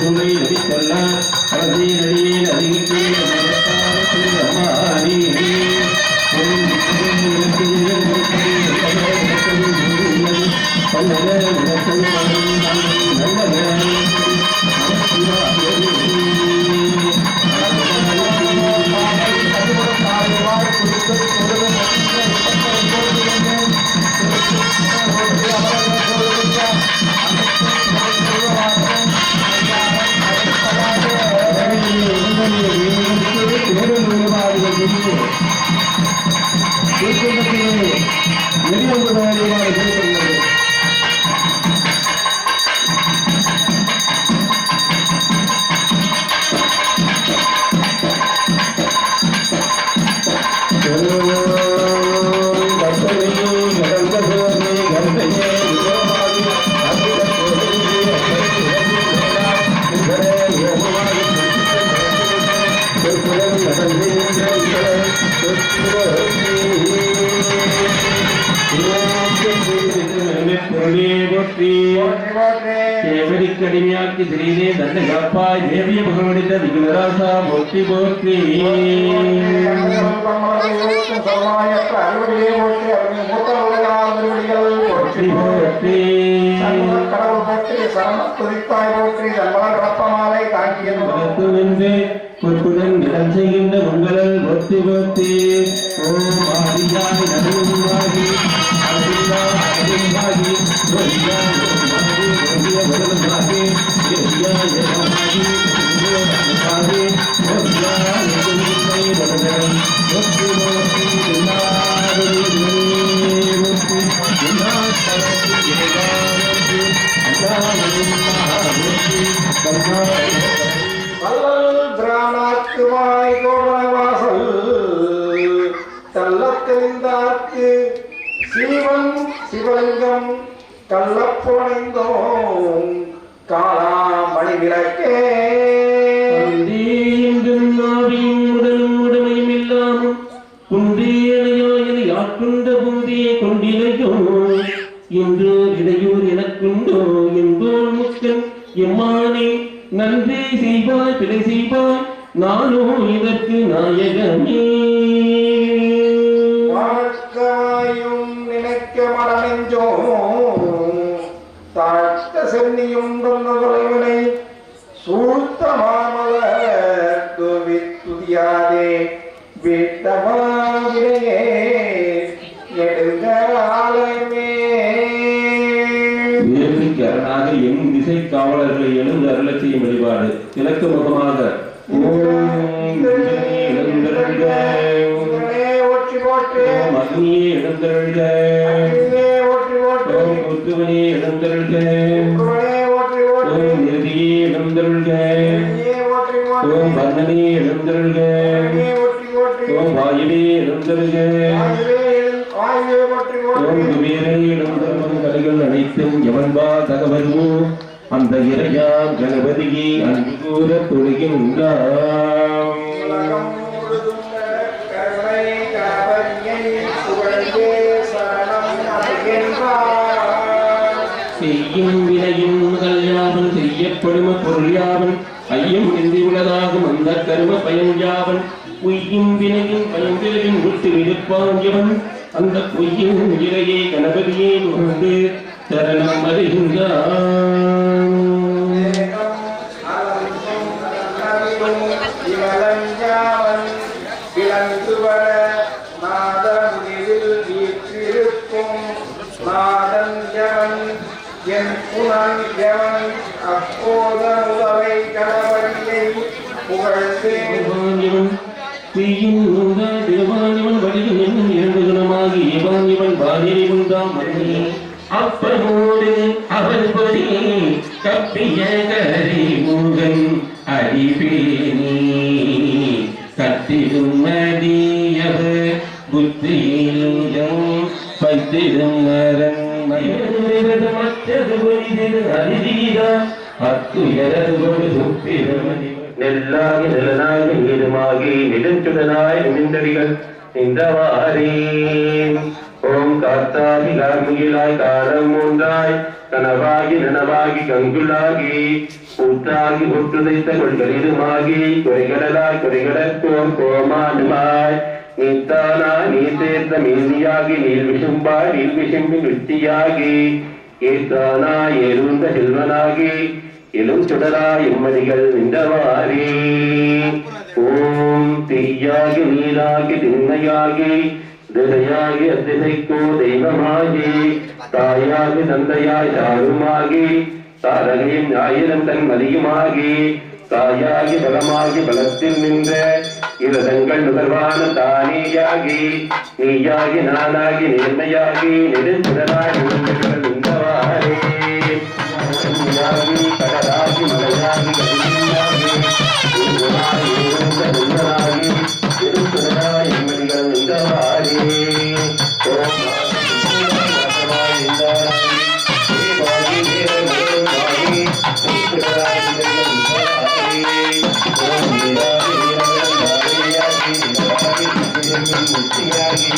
துணை நடித்தொல்லாம் அழகே நடியில் அதிகத்தே அம்மாடி கடிமையாக்கி திரியிலே தன்னை காப்பாய் தேவிய பகவனித்த விகுலராசா போற்றி போற்றி போற்றி போற்றி பொற்புடன் நிலம் செய்கின்ற உங்களல் போற்றி போற்றி ஓம் ஆதியாய் நடுவாகி ஆதியாகி பிராணாக்குமாய் கோபவாசல் தள்ளத்தெளிந்தார்க்கு சீவன் சிவலிங்கம் கள்ளப்போனைந்தோம் காளாமணி விளக்கே என்றும் நாவியும் உடலும் உடமையும் இல்லாமல் குன்றேனையாயனை ஆட்கொண்ட பூந்தியை கொண்டிலையோ என்று இடையூர் எனக்குண்டோ என்போல் முக்கன் எம்மானே நன்றி செய்வாய் பிழை செய்வாய் நானோ இதற்கு நாயகமே வாழ்க்கையும் நினைக்க மனநெஞ்சோ தாழ்த்த சென்னியும் தொலைவினை சூழ்த்த மாமலர்க்கு வித்துதியாதே விட்டமாகிறையே நெடுங்காலமே வேள்விக்கு அரணாக என் திசை காவலர்களை எழுந்து அருளச் செய்யும் வழிபாடு இலக்க முகமாக அக்னியே எழுந்தருள்க ஓம் குத்துவனே எழுந்தருள்க ஓம் நிதியே எழுந்தருள்க ஓம் வர்ணனே எழுந்தருள்க ஓம் வாயுவே எழுந்தருள்க ஓம் குபேரனே எழுந்தருளும் கலைகள் அனைத்தும் எவன்பா தகவல்மோ அந்த இறையாம் கணபதியை அன்பு கூற தொழுகின்றாம் செய்யும் வினையும் முதல் யாவன் செய்யப்படும் பொருள் யாவன் ஐயம் இன்றி உள்ளதாகும் அந்த கரும பயன் யாவன் பொய்யும் வினையும் பயன்பிறவின் விட்டு இருப்பான் எவன் அந்த பொய்யின் இறையை கணபதியை உண்டு சரணம் வருகின்றான் விளங்குவர நாதமுடிவில் வீற்றிருக்கும் நாதன் எவன் என் புனன் எவன் அப்போத முதலை கணவனியை புகழ்ந்தேன் தேவானிவன் வழியில் என்னும் இரண்டு குணமாகி ஏவானிவன் பாதிரி உண்டாம் மன்னி அப்பனோடு அவள் பொடி கப்பிய கரி முகன் அடிபேணி கத்திடும் மதியவ புத்தியிலும் பத்திடும் மரன் மற்றது பொறிதது அறிதீரா அத்துயரது சுப்பிரமதி நெல்லாகி நிலனாகி நீருமாகி நெடுஞ்சுடனாய் நிமிந்தடிகள் நின்றவாரே ஓம் காத்தாகி கார்முகிலாய் காலம் மூன்றாய் கனவாகி நனவாகி கங்குலாகி ஊற்றாகி ஒற்றுதைத்த கொள்களிலுமாகி குறைகடலாய் குறைகடற்கோம் கோமானுமாய் நீத்தானா நீ சேர்த்த மீதியாகி நீர் விசும்பாய் நீர் விசும்பி விருத்தியாகி ஏத்தானா ஏறுந்த செல்வனாகி இலும் சுடராய் எம்மதிகள் நின்றவாரே ஓம் தீயாகி நீராகி திண்மையாகி திசையாகி அத்திசைக்கோ தெய்வமாகி தாயாகி தந்தையாய் தாருமாகி தாரகையும் ஆயிரம் தன் மதியுமாகி தாயாகி பலமாகி பலத்தில் நின்ற இரதங்கள் நுகர்வான தானேயாகி நீயாகி நானாகி நேர்மையாகி நெடுஞ்சுடராய் நின்றவாரே கடலாகி மலையாகி கதியாகி திருச்சுடராய் எம்மதிகள் நின்றவாரே முக்தியாகி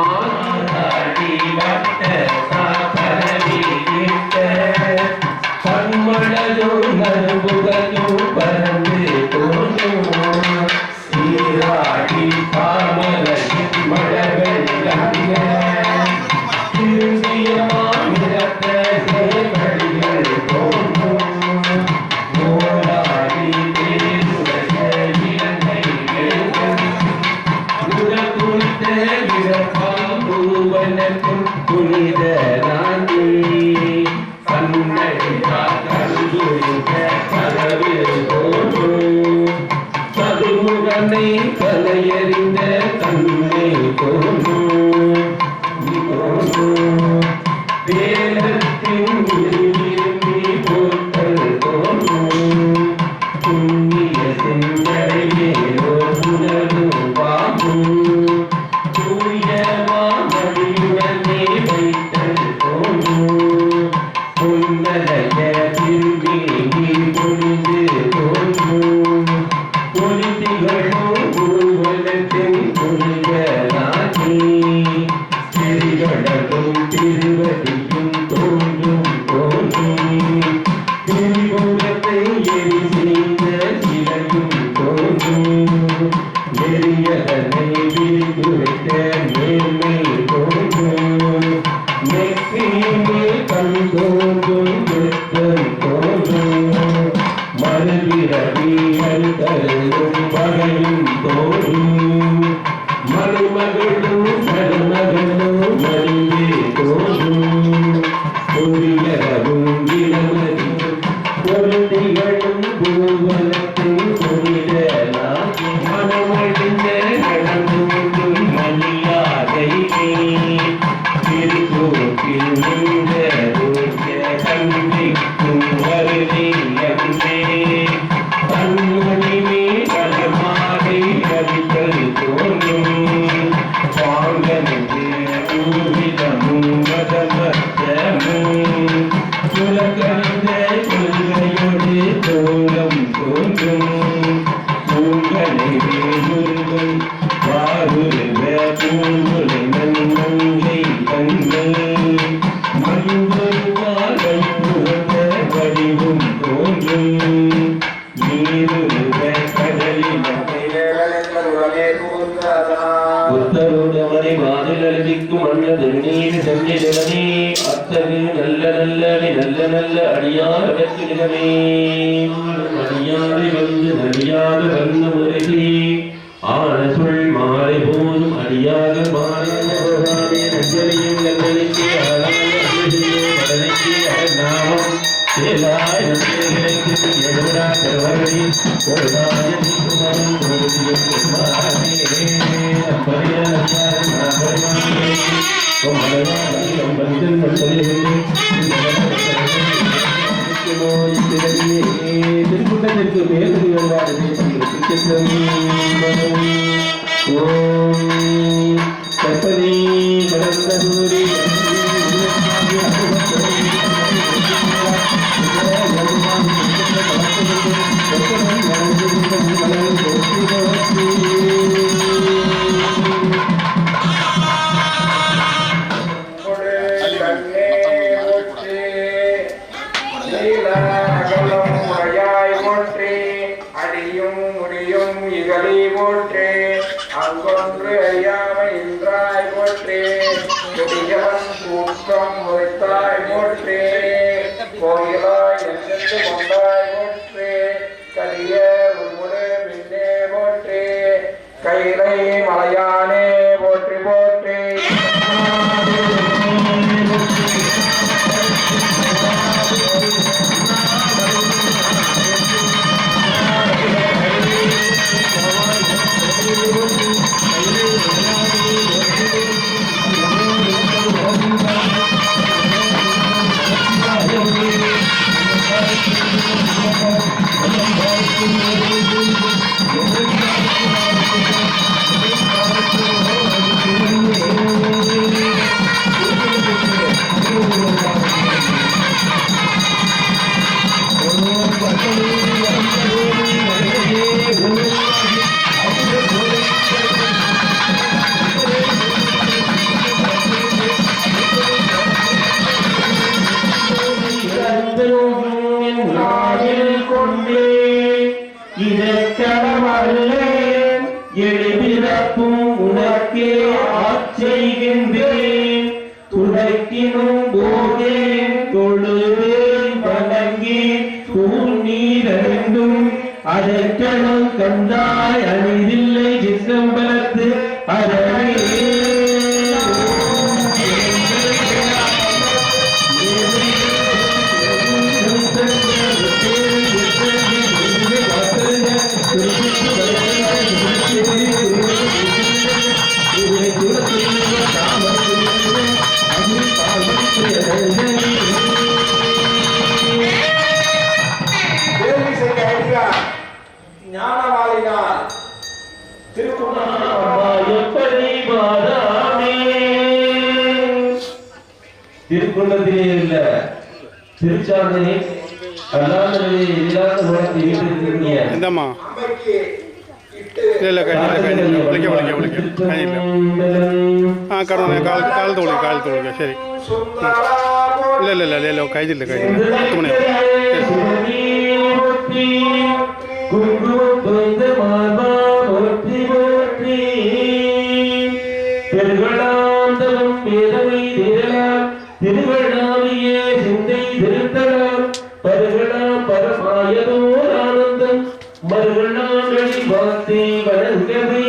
ஆடி வட்ட சாப்பரவி கிட்ட கண்மலையும் நறுபுகையும் பறந்து தோன்றும் சீராடி தாமரையின் மழகள் கங்க திரும்பிய மாநிலத்த சேவடிகள் தோன்றும் ஓடாடி தேருடைய இலங்கைகள் குறித்த விரப்பாம்பூவனக்கும் புனித நானே கனவு தோன்றும் சதுமுகனை கலையறிந்த தன்னை தோன்றும் வேலத்தின் விரும்பி போத்தல் தோன்றும் புண்ணிய செந்தடையேரோ புனரும் பாகும் தூயமாமடியுடனே வைத்தல் தோன்றும் பொன்னலைய திரும்பி பொழிந்து தோன்றும் பொலிதிகளும் ஊர்வலத்தின் புனிதனாகி திரிகடலும் திருவடியும் தோன்றும் திரிபுரத்தை எரி செய்த சிலையும் தோன்றும் நெறியதனை விரிந்து வைத்த மேன்மை தோன்றும் நெற்றியுமே கண் தோன்றும் யுத்தம் தோன்றும் மறுபிறவியல் தரும் வகையும் தோன்றும் மருமகளும் மருமகளும் மறியே தோன்றும் பொறியவும் இளமதியும் பொருத்திகளும் பூவலத்தின் புனித மனமழிந்த நடந்தோன்றும் மணியாதையே திருக்கூட்டில் நின்ற தந்தைக்கும் வருதி அன்றே தன்மணிமே பலமாதை கவிகள் தோன்றும் பாங்கனுக்கு பூவிதமும் மதமத்தமும் புலக்கறிந்த கொள்கையோடு தோலம் தோன்றும் பூங்கனை வேலுருவன் பாருவ பூங்குலை நன்மங்கை தங்கள் மருந்துருவார் வைப்புறந்த வடிவும் தோன்றும் நீருருவ கடலில் புத்தருடவரை வாதில் அழுதிக்கும் அண்ணது நீர் சென்றிடனே அத்தகு நல்ல நல்ல அடியார் வெற்றிடமே அடியாரை வந்து நடியாக வந்த முறையே ஆன சொல் மாலை போதும் அடியாக மாறே நஞ்சலியும் நல்லனுக்கு கடலைக்கு நாமம் சேலாய் நன்மைகளுக்கு எழுடா கருவறை கோடாயதி குமரன் கோடியும் குமாரே பரியாரம் பரிமாணே கோமலவாதம் பந்தன் மண்டலிலே திருக்குண்டத்திற்கு மேற்கு வருவாரே ஓம் கற்பனை கடந்தூரி அங்கொன்று அறியாமை இன்றாய் போற்றே கொடியவன் கூட்டம் உரைத்தாய் போற்றே கோயிலாய் எந்தெந்து கொண்டாய் போற்றே கரிய உள்முடு மின்னே போற்றே கைலை மலையானே போற்றி போற்றே Oh, நாவில் கொண்டே இதற்களவல்லேன் எழுபிறப்பும் உனக்கே ஆட்செய்கின்றேன் துடைக்கினும் போதே தொழுவேன் வணங்கி தூணீரண்டும் அதற்கணம் கண்டாய் அணிதில்லை சிற்றம்பலத்து அரணே ஞானவாளினார் திருக்குள்ளத்திலே இல்ல திருச்சாந்தனை அல்லாத இல்லாத குணத்தை வீட்டிருக்கீங்க இந்தம்மா அம்மைக்கு இட்டு இல்லை கருணை கால் தோழிக்க சரி இல்லை கைதில்லை திருவிழாந்தரம் பேரவை திரளாம் திருவிழாவிய சிந்தை திருத்தலாம் பருகளா பரமாயதோர் ஆனந்தம் மருகளாமணி வார்த்தை வழங்கவே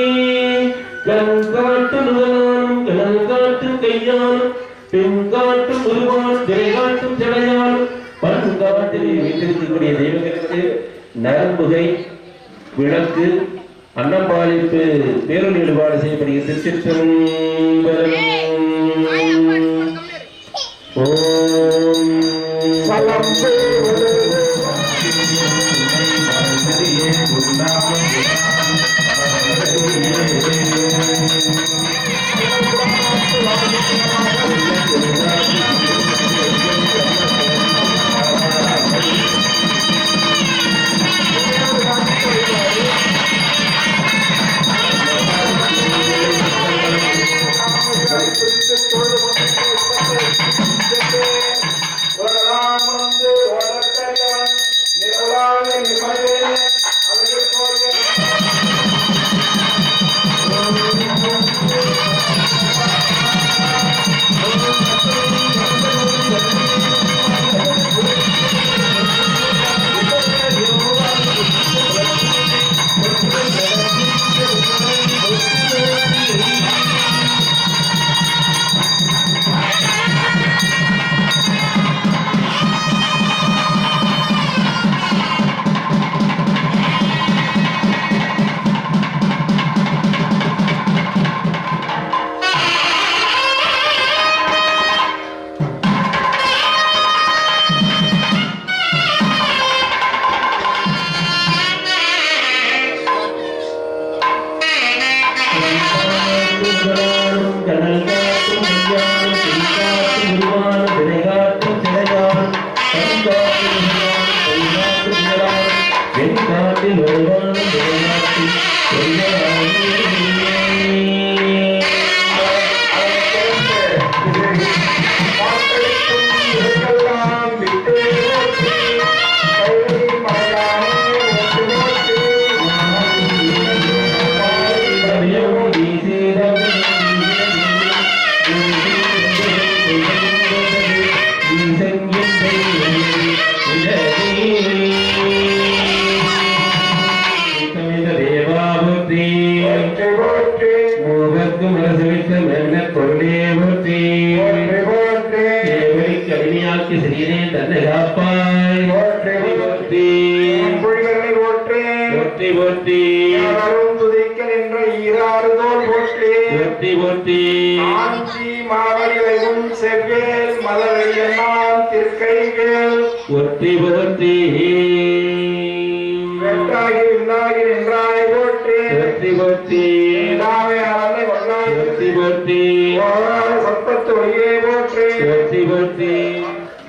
கண்காட்டு நுகரானும் கணங்காட்டு கையானும் பெண்காட்டும் உருவான் திரைகாட்டும் சிலையானும் பண்காட்டிலே வீட்டிருக்கக்கூடிய தெய்வங்களுக்கு நரம்புகை விளக்கு அன்னம்பாளிப்பு பேரொலி ஈடுபாடு செய்யப்படுகிறது திருச்சிற்றம்பலம்.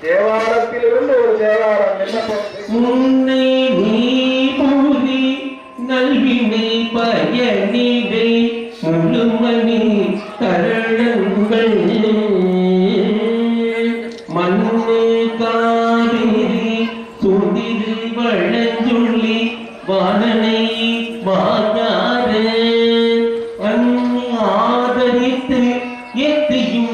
தேவாரத்திலிருந்து ஒரு தேவாரம் என்ன முன்னை நீ பூரி நல்வினை பயனிடை முழுமணி கரணங்கள் மண்ணு காவிரி சுந்தி ஓரிரு வள்ளஞ்சொல்லி வானனை வாயார அன்னி ஆதரித்து எத்தையும்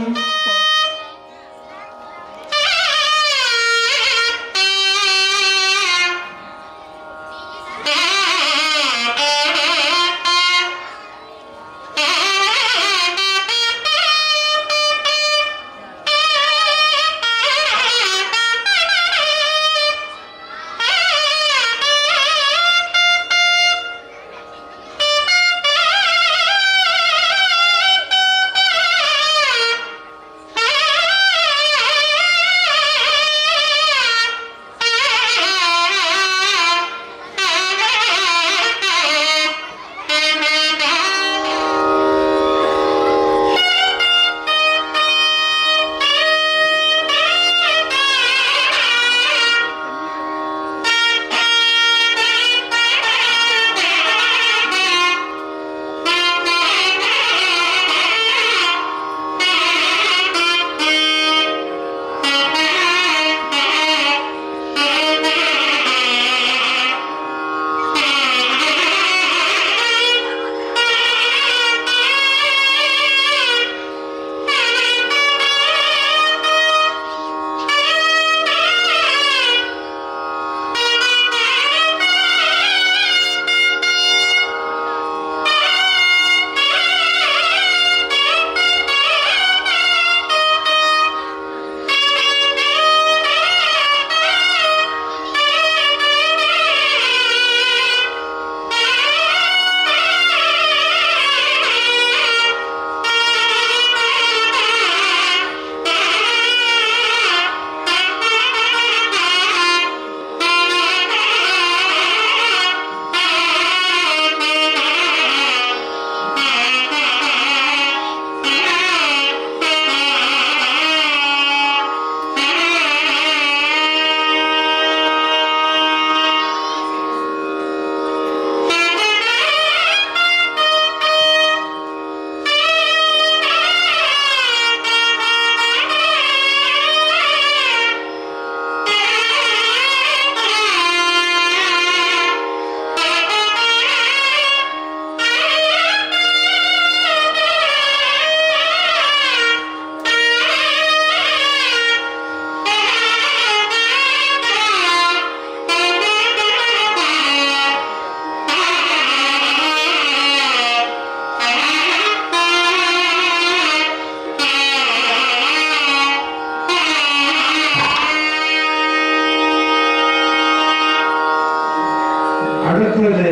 அடுத்தது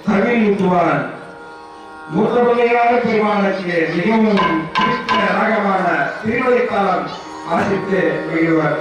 தமிழ் வித்துவான் மூத்தபடியாக பெருமானுக்கு மிகவும் பிடித்த ராகமான திருவள்ளிக்காலம் வாசித்து மகிழ்வார்.